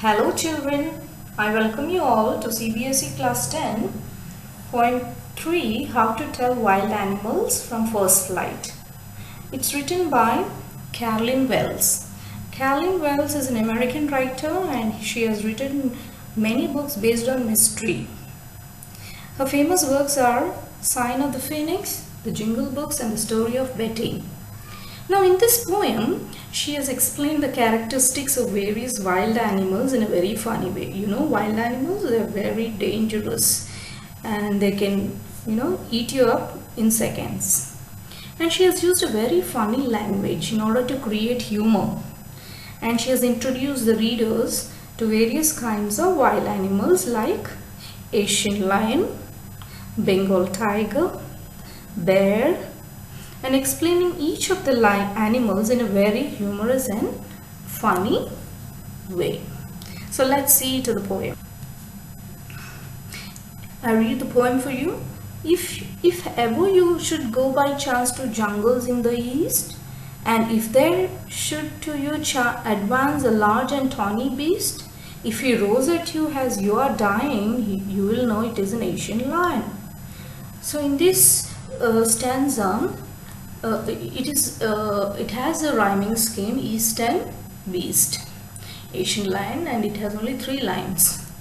Hello children, I welcome you all to CBSE class 10, point 3, How to Tell Wild Animals from First Flight. It's written by Carolyn Wells. Carolyn Wells is an American writer and she has written many books based on mystery. Her famous works are Sign of the Phoenix, The Jingle Books and The Story of Betty. Now in this poem, she has explained the characteristics of various wild animals in a very funny way. You know, wild animals, they are very dangerous and they can, eat you up in seconds. And she has used a very funny language in order to create humor. And she has introduced the readers to various kinds of wild animals like Asian lion, Bengal tiger, bear, and explaining each of the animals in a very humorous and funny way. So let's see to the poem. I read the poem for you. If ever you should go by chance to jungles in the east, and if there should to you advance a large and tawny beast, if he roars at you as you are dying, you will know it is an Asian lion. So in this stanza, it has a rhyming scheme, east and beast, Asian lion, and it has only 3 lines.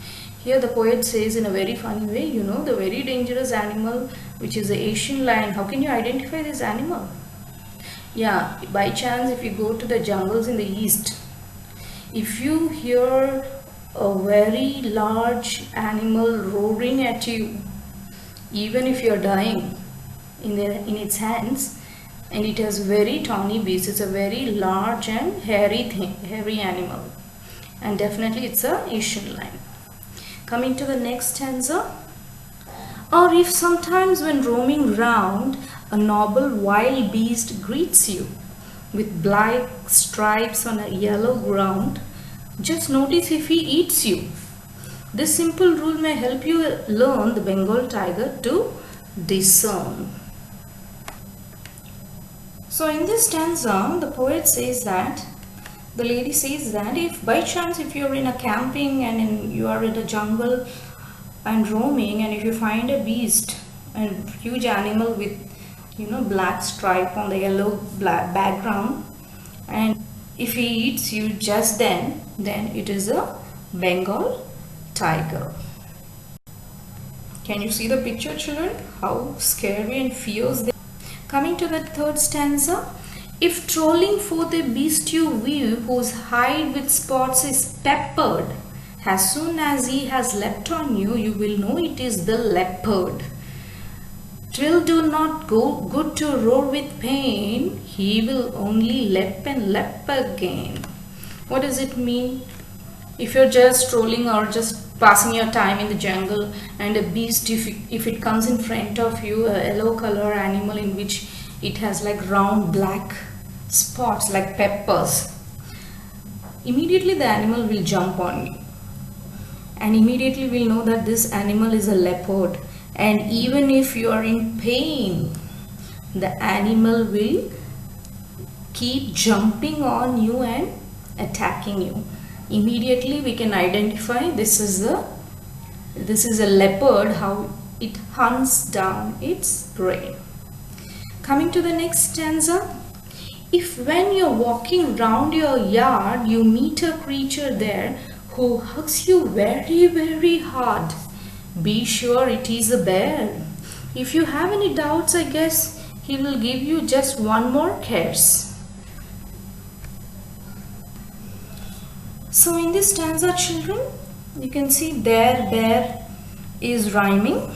Here the poet says in a very funny way, the very dangerous animal which is the Asian lion. How can you identify this animal? Yeah, by chance if you go to the jungles in the east, if you hear a very large animal roaring at you, even if you are dying in its hands, and it has very tawny beast, it's a very large and hairy animal, and definitely it's a Asian lion. Coming to the next stanza. Or if sometimes when roaming round, a noble wild beast greets you with black stripes on a yellow ground, just notice if he eats you. This simple rule may help you learn the Bengal tiger to discern. So in this stanza, the poet says that, the lady says that if by chance if you're in a camping and you are in a jungle and roaming, and if you find a beast, a huge animal with black stripe on the yellow black background, and if he eats you just then it is a Bengal tiger. Can you see the picture, children? How scary and fierce they are. Coming to the third stanza. If trolling for the beast you view, whose hide with spots is peppered, as soon as he has leapt on you, you will know it is the leopard. 'Twill do not go good to roar with pain, he will only leap and leap again. What does it mean? If you're just strolling or just passing your time in the jungle, and a beast, if it comes in front of you, a yellow color animal in which it has like round black spots like peppers, immediately the animal will jump on you, and immediately we'll know that this animal is a leopard. And even if you are in pain, the animal will keep jumping on you and attacking you. Immediately we can identify this is a leopard, how it hunts down its prey. Coming to the next stanza. If when you're walking round your yard you meet a creature there who hugs you very, very hard, be sure it is a bear. If you have any doubts, I guess he will give you just one more kiss. So in this stanza, children, you can see there, bear is rhyming,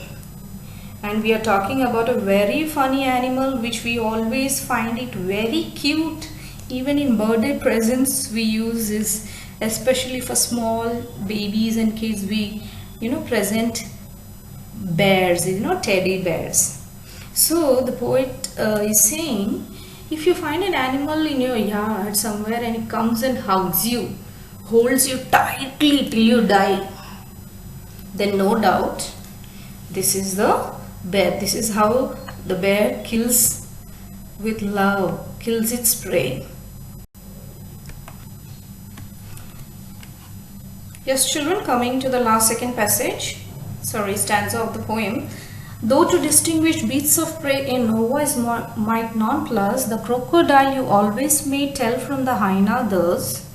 and we are talking about a very funny animal which we always find it very cute. Even in birthday presents we use this, especially for small babies and kids, we present bears, teddy bears. So the poet is saying, if you find an animal in your yard somewhere and it comes and hugs you, holds you tightly till you die, then no doubt this is the bear. This is how the bear kills with love, kills its prey. Yes, children, coming to the last stanza of the poem. Though to distinguish beasts of prey in Nova is might nonplus, the crocodile you always may tell from the hyena thus.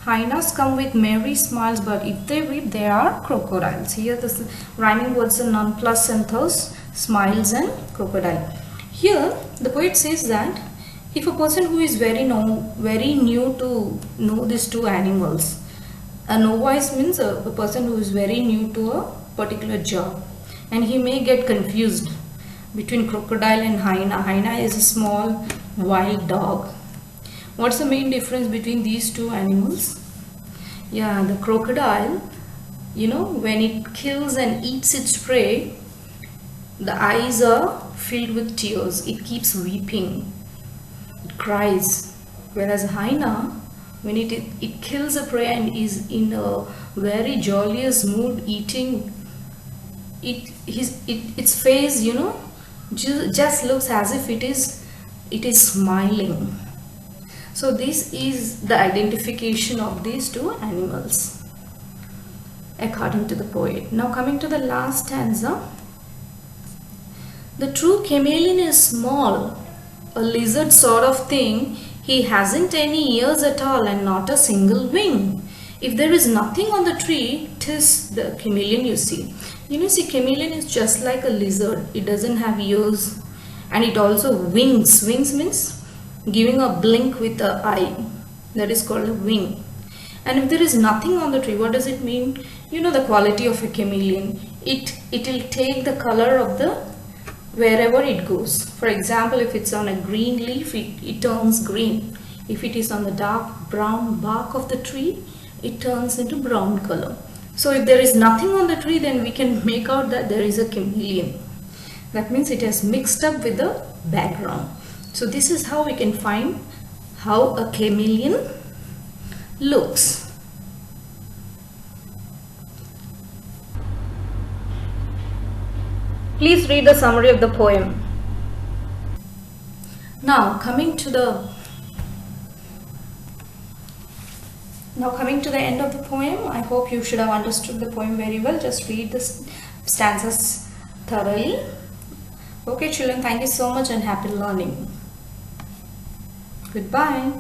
Hyenas come with merry smiles, but if they weep, they are crocodiles. Here the rhyming words are nonplus and thus, smiles and crocodile. Here the poet says that if a person who is very new to know these two animals, a novice means a person who is very new to a particular job, and he may get confused between crocodile and hyena. Hyena is a small wild dog. What's the main difference between these two animals? Yeah, the crocodile, when it kills and eats its prey, the eyes are filled with tears. It keeps weeping. It cries. Whereas a hyena, when it kills a prey and is in a very joyous mood eating, its face, just looks as if it is smiling. So this is the identification of these two animals according to the poet. Now coming to the last stanza. The true chameleon is small, a lizard sort of thing. He hasn't any ears at all and not a single wing. If there is nothing on the tree, 'tis the chameleon you see. Chameleon is just like a lizard. It doesn't have ears and it also wings. Wings means giving a blink with the eye. That is called a wing. And if there is nothing on the tree, what does it mean? The quality of a chameleon. It will take the color of the wherever it goes. For example, if it's on a green leaf, it turns green. If it is on the dark brown bark of the tree, it turns into brown color. So if there is nothing on the tree, then we can make out that there is a chameleon. That means it has mixed up with the background. So this is how we can find how a chameleon looks. Please read the summary of the poem. Now coming to the end of the poem, I hope you should have understood the poem very well. Just read the stanzas thoroughly. Okay children, thank you so much and happy learning. Goodbye.